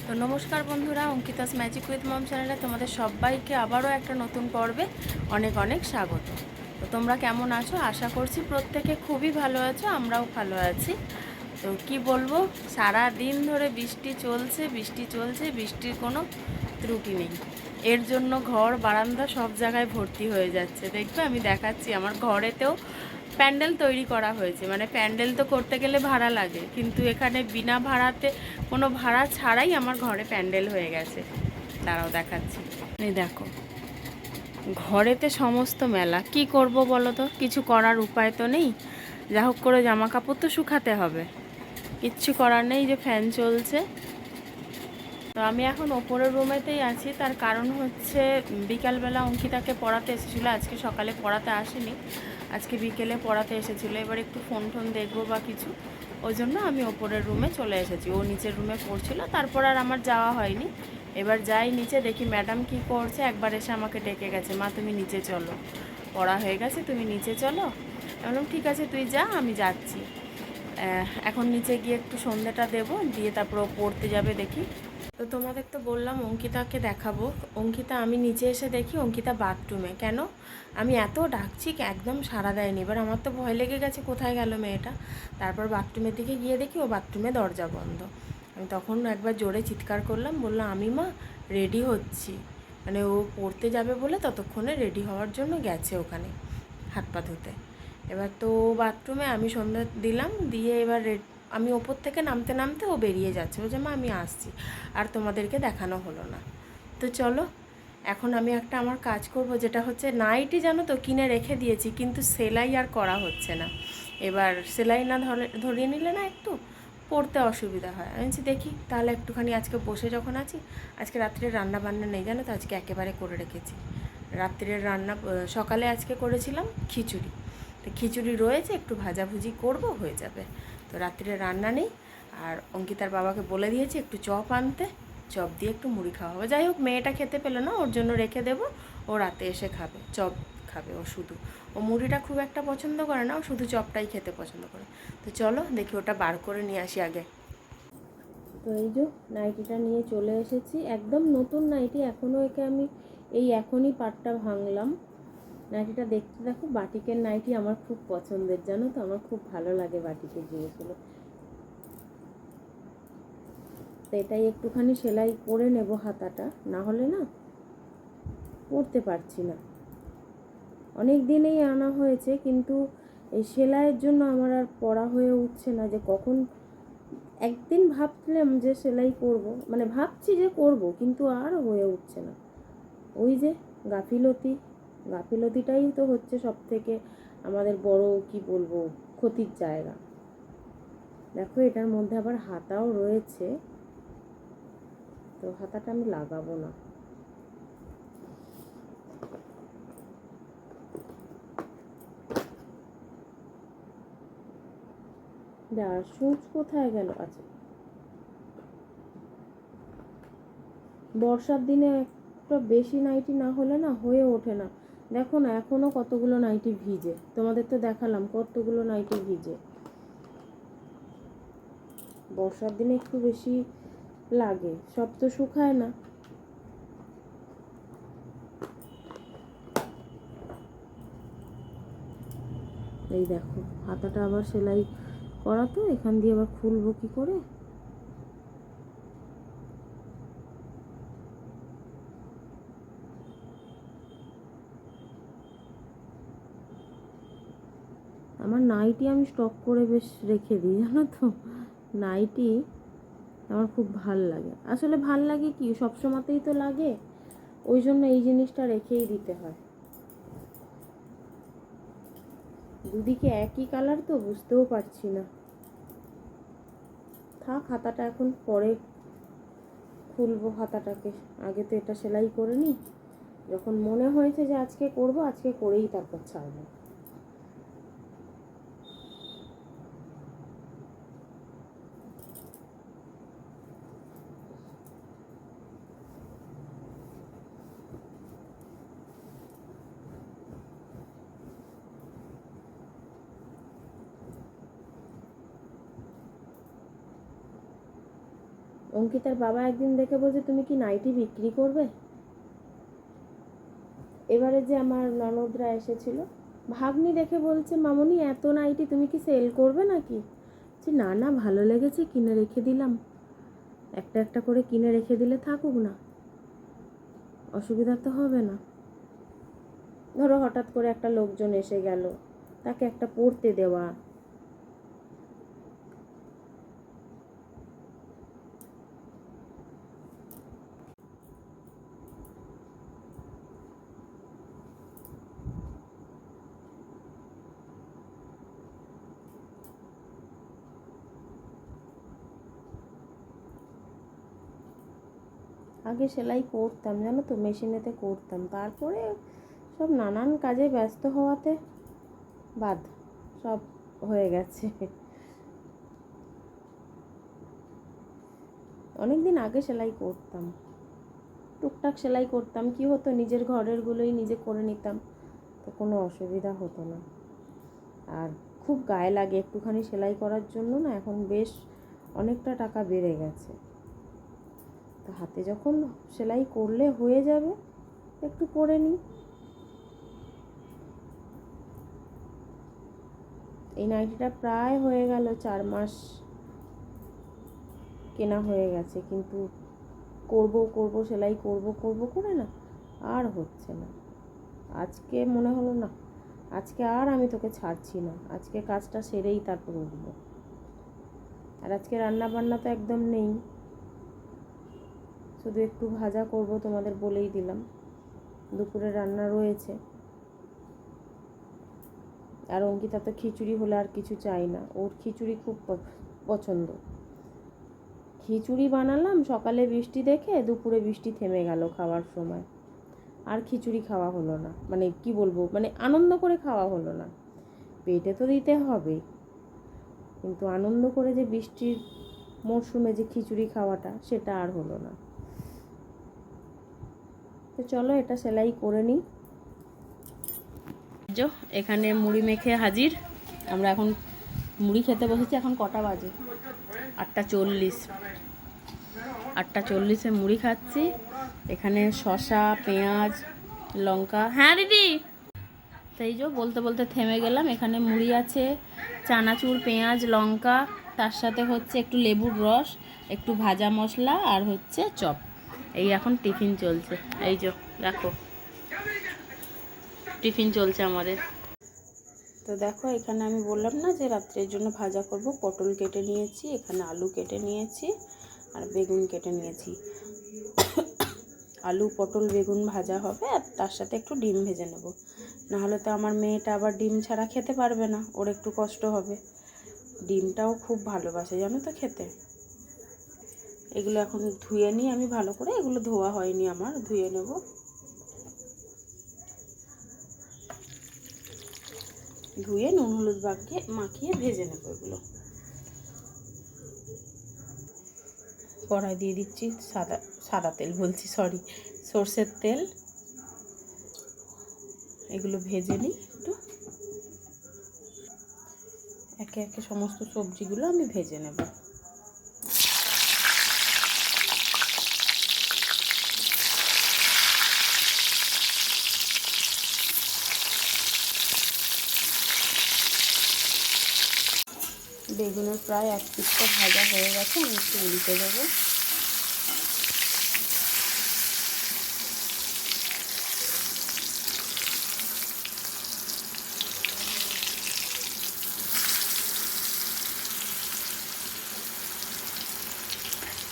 তো নমস্কার বন্ধুরা, অঙ্কিতাস ম্যাজিক উইথ মম চ্যানেলে তোমাদের সবাইকে আবারও একটা নতুন পর্বে অনেক অনেক স্বাগত। তো তোমরা কেমন আছো? আশা করছি প্রত্যেকে খুবই ভালো আছো, আমরাও ভালো আছি। তো কি বলবো, সারা দিন ধরে বৃষ্টি চলছে, বৃষ্টির কোনো ত্রুটি নেই। এর জন্য ঘর বারান্দা সব জায়গায় ভর্তি হয়ে যাচ্ছে। দেখবে আমি দেখাচ্ছি, আমার ঘরেতেও প্যান্ডেল তৈরি করা হয়েছে। মানে প্যান্ডেল তো করতে গেলে ভাড়া লাগে, কিন্তু এখানে বিনা ভাড়াতে, কোনো ভাড়া ছাড়াই আমার ঘরে প্যান্ডেল হয়ে গেছে। দাঁড়াও দেখাচ্ছি। এই দেখো, ঘরেতে সমস্ত মেলা। কি করব বলো তো, কিছু করার উপায় তো নেই। যা হোক করে জামা কাপড় তো শুকাতে হবে, কিচ্ছু করার নেই। যে ফ্যান চলছে। তো আমি এখন ওপরের রুমেতেই আছি। তার কারণ হচ্ছে বিকালবেলা অঙ্কিতাকে পড়াতে এসেছিলো, আজকে সকালে পড়াতে আসেনি, আজকে বিকেলে পড়াতে এসেছিলো। এবার একটু ফোন দেখবো বা কিছু, ওই জন্য আমি ওপরের রুমে চলে এসেছি। ও নিচের রুমে পড়ছিল, তারপর আর আমার যাওয়া হয়নি। এবার যাই নিচে, দেখি ম্যাডাম কি করছে। একবার এসে আমাকে ডেকে গেছে, মা তুমি নিচে চলো, পড়া হয়ে গেছে, তুমি নিচে চলো। আমি বললাম ঠিক আছে তুই যা, আমি যাচ্ছি। এখন নিচে গিয়ে একটু সন্ধ্যাটা দেবো, দিয়ে তারপর ও পড়তে যাবে দেখি। তো তোমাদের তো বললাম অঙ্কিতাকে দেখাবো। অঙ্কিতা, আমি নিচে এসে দেখি অঙ্কিতা বাথরুমে। কেন? আমি এত ডাকছি, একদম সাড়া দেয়নি। এবার আমার তো ভয় লেগে গেছে, কোথায় গেল মেয়েটা। তারপর বাথরুমের দিকে গিয়ে দেখি ও বাথরুমে দরজা বন্ধ। আমি তখন একবার জোরে চিৎকার করলাম, বললাম আমি মা রেডি হচ্ছি। মানে ও পড়তে যাবে বলে ততক্ষণে রেডি হওয়ার জন্য গেছে ওখানে হাত পা ধুতে। এবার তো বাথরুমে, আমি সন্ধ্যা দিলাম, দিয়ে এবার আমি ওপর থেকে নামতে নামতে ও বেরিয়ে যাচ্ছে। ও যে মা আমি আসছি, আর তোমাদেরকে দেখানো হলো না। তো চলো, এখন আমি একটা আমার কাজ করব, যেটা হচ্ছে নাইটি, জানো তো কিনে রেখে দিয়েছি, কিন্তু সেলাই আর করা হচ্ছে না। এবার সেলাই না ধরিয়ে নিলে না একটু পড়তে অসুবিধা হয়। আমি বলছি দেখি তাহলে একটুখানি আজকে বসে যখন আছি, আজকে রাত্রে রান্না বান্না নেই জানো তো, আজকে একেবারে করে রেখেছি রাত্রের রান্না। সকালে আজকে করেছিলাম খিচুড়ি, তো খিচুড়ি রয়েছে, একটু ভাজাভুজি করব, হয়ে যাবে। তো রাত্রে রান্না নেই। আর অঙ্কিতার বাবাকে বলে দিয়েছি একটু চপ আনতে, চপ দিয়ে একটু মুড়ি খাওয়া হবে। যাই হোক, মেয়েটা খেতে পেলো না, ওর জন্য রেখে দেবো, ও রাতে এসে খাবে। চপ খাবে ও শুধু, ও মুড়িটা খুব একটা পছন্দ করে না, ও শুধু চপটাই খেতে পছন্দ করে। তো চলো দেখি ওটা বার করে নিয়ে আসি আগে। তো এই যে নাইটিটা নিয়ে চলে এসেছি, একদম নতুন নাইটি, এখনও একে আমি এখনই পাটটা ভাঙলাম। নাইটিটা দেখতে দেখো, বাটিকের নাইটি আমার খুব পছন্দের, জানো তো, আমার খুব ভালো লাগে বাটিকের জিনিসগুলো। তো এটাই একটুখানি সেলাই করে নেব হাতাটা, না হলে না পরতে পারছি না। অনেক দিনেই আনা হয়েছে, কিন্তু এই সেলাইয়ের জন্য আমার আর পরা হয়ে উঠছে না। যে কখন একদিন ভাবছিলাম যে সেলাই করব, মানে ভাবছি যে করব, কিন্তু আর হয়ে উঠছে না। ওই যে গাফিলতিটাই তো হচ্ছে সব থেকে আমাদের বড়, কি বলবো, ক্ষতির জায়গা। দেখো এটার মধ্যে আবার হাতাও রয়েছে, তো হাতাটা আমি লাগাবো না। সুচ কোথায় গেল? আচ্ছা, বর্ষার দিনে একটা বেশি নাইটি না হলে না হয়ে ওঠে না। দেখো না, এখনো কতগুলো নাইটি ভিজে, তোমাদের তো দেখালাম কতগুলো নাইটি ভিজে। বর্ষার দিনে একটু বেশি লাগে, সব তো শুকায় না। এই দেখো, হাতাটা আবার সেলাই করা, তো এখান দিয়ে আবার খুলবো কি করে। আমার নাইটি আমি স্টক করে বেশ রেখে দিই, জানো তো। নাইটি আমার খুব ভাল লাগে, আসলে ভাল লাগে কি, সবসময়তেই তো লাগে, ওই জন্য এই জিনিসটা রেখেই দিতে হয়। দুদিকে একই কালার তো, বুঝতেও পারছি না। থাক, হাতাটা এখন পরে খুলবো হাতাটাকে, আগে তো এটা সেলাই করে নিই। যখন মনে হয়েছে যে আজকে করব, আজকে করেই তারপর ছাড়বো। অঙ্কিতার বাবা একদিন দেখে বলছে, তুমি কি নাইটি বিক্রি করবে? এবারে যে আমার ননদরা এসেছিল, ভাগ্নি দেখে বলছে, মামনি এত নাইটি তুমি কি সেল করবে নাকি? যে না না, ভালো লেগেছে কিনে রেখে দিলাম, একটা একটা করে কিনে রেখে দিলে থাকুক না, অসুবিধা তো হবে না। ধরো হঠাৎ করে একটা লোকজন এসে গেল, তাকে একটা পড়তে দেওয়া। আগে সেলাই করতাম, জানো তো, মেশিনেতে করতাম, তারপরে সব নানান কাজে ব্যস্ত হওয়াতে বাদ সব হয়ে গেছে। অনেক দিন আগে সেলাই করতাম, টুকটাক সেলাই করতাম, কি হতো নিজের ঘরেরগুলোই নিজে করে নিতাম, তো কোনো অসুবিধা হতো না। আর খুব গায়ে লাগে একটুখানি সেলাই করার জন্য না, এখন বেশ অনেকটা টাকা বেড়ে গেছে। তো হাতে যখন সেলাই করলে হয়ে যাবে, একটু করে নিই। এই নাইটিটা প্রায় হয়ে গেল 4 মাস কেনা হয়ে গেছে, কিন্তু করব সেলাই করব করে না আর হচ্ছে না। আজকে মনে হলো না, আজকে আর আমি তোকে ছাড়ছি না, আজকে কাজটা সেরেই তারপর উঠবো। আর আজকে রান্না বান্না তো একদম নেই, শুধু একটু ভাজা করব, তোমাদের বলেই দিলাম। দুপুরে রান্না রয়েছে। আর অঙ্কিতা তো খিচুড়ি হলে আর কিছু চাই না, ওর খিচুড়ি খুব পছন্দ। খিচুড়ি বানালাম সকালে বৃষ্টি দেখে, দুপুরে বৃষ্টি থেমে গেল খাওয়ার সময়, আর খিচুড়ি খাওয়া হলো না। মানে কি বলবো, মানে আনন্দ করে খাওয়া হলো না। পেটে তো দিতে হবে, কিন্তু আনন্দ করে যে বৃষ্টির মরশুমে যে খিচুড়ি খাওয়াটা, সেটা আর হলো না। তো চলো এটা সেলাই করে নিই। এখানে মুড়ি মেখে হাজির। আমরা এখন মুড়ি খেতে বসেছি। এখন কটা বাজে? 8:40। 8:40-এ মুড়ি খাচ্ছি। এখানে শসা, পেঁয়াজ, লঙ্কা। হ্যাঁ দিদি, তাই বলতে বলতে থেমে গেলাম। এখানে মুড়ি আছে, চানাচুর, পেঁয়াজ, লঙ্কা, তার সাথে হচ্ছে একটু লেবুর রস, একটু ভাজা মশলা, আর হচ্ছে চপ। এই এখন টিফিন চলছে। এই দেখো টিফিন চলছে আমাদের। তো দেখো এখানে আমি বললাম না যে রাত্রের জন্য ভাজা করব, পটল কেটে নিয়েছি, এখানে আলু কেটে নিয়েছি, আর বেগুন কেটে নিয়েছি। আলু পটল বেগুন ভাজা হবে, আর তার সাথে একটু ডিম ভেজে নেব। নাহলে তো আমার মেয়েটা আবার ডিম ছাড়া খেতে পারবে না, ওর একটু কষ্ট হবে। ডিমটাও খুব ভালোবাসে জানো তো খেতে। এগুলো এখন ধুয়ে নিই আমি ভালো করে, এগুলো ধোয়া হয়নি আমার, ধুয়ে নেব। ধুয়ে নুন হলুদ মাখিয়ে ভেজে নেব এগুলো। কড়াই দিয়ে দিচ্ছি সাদা তেল বলছি, সরি, সর্ষের তেল। এগুলো ভেজে নিই একটু, একে একে সমস্ত সবজিগুলো আমি ভেজে নেব। বেগুনের প্রায় 1 পিসটা ভাজা হয়ে গেছে, আমি একটু উল্টে দেবো।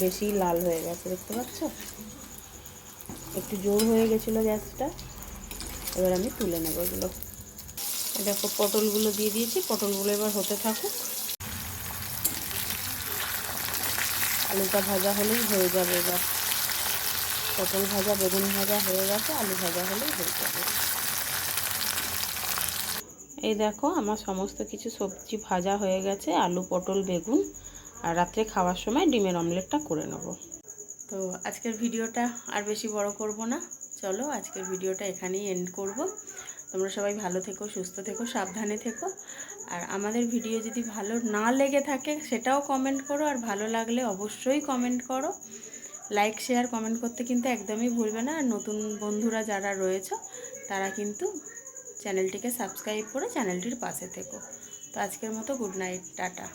বেশি লাল হয়ে গেছে, দেখতে পাচ্ছ, একটু জোর হয়ে গেছিলো গ্যাসটা। এবার আমি তুলে নেব এগুলো। দেখো পটলগুলো দিয়ে দিয়েছি, পটলগুলো এবার হতে থাকুক। আলুটা ভাজা হলেই হয়ে যাবে। এবার পটল ভাজা বেগুন ভাজা হয়ে গেছে, আলু ভাজা হলেই হয়ে যাবে। এই দেখো আমার সমস্ত কিছু সবজি ভাজা হয়ে গেছে, আলু পটল বেগুন, আর রাত্রে খাওয়ার সময় ডিমের অমলেটটা করে নেব। তো আজকের ভিডিওটা আর বেশি বড় করব না, চলো আজকের ভিডিওটা এখানেই এন্ড করব। তোমরা সবাই ভালো থেকো, সুস্থ থেকো, সাবধানে থেকো। আর আমাদের ভিডিও যদি ভালো না লেগে থাকে সেটাও কমেন্ট করো, আর ভালো লাগলে অবশ্যই কমেন্ট করো। লাইক শেয়ার কমেন্ট করতে কিন্তু একদমই ভুলবে না। আর নতুন বন্ধুরা যারা রয়েছে তারা কিন্তু চ্যানেলটিকে সাবস্ক্রাইব করে চ্যানেলটির পাশে থেকো। তো আজকের মতো গুড নাইট, টাটা।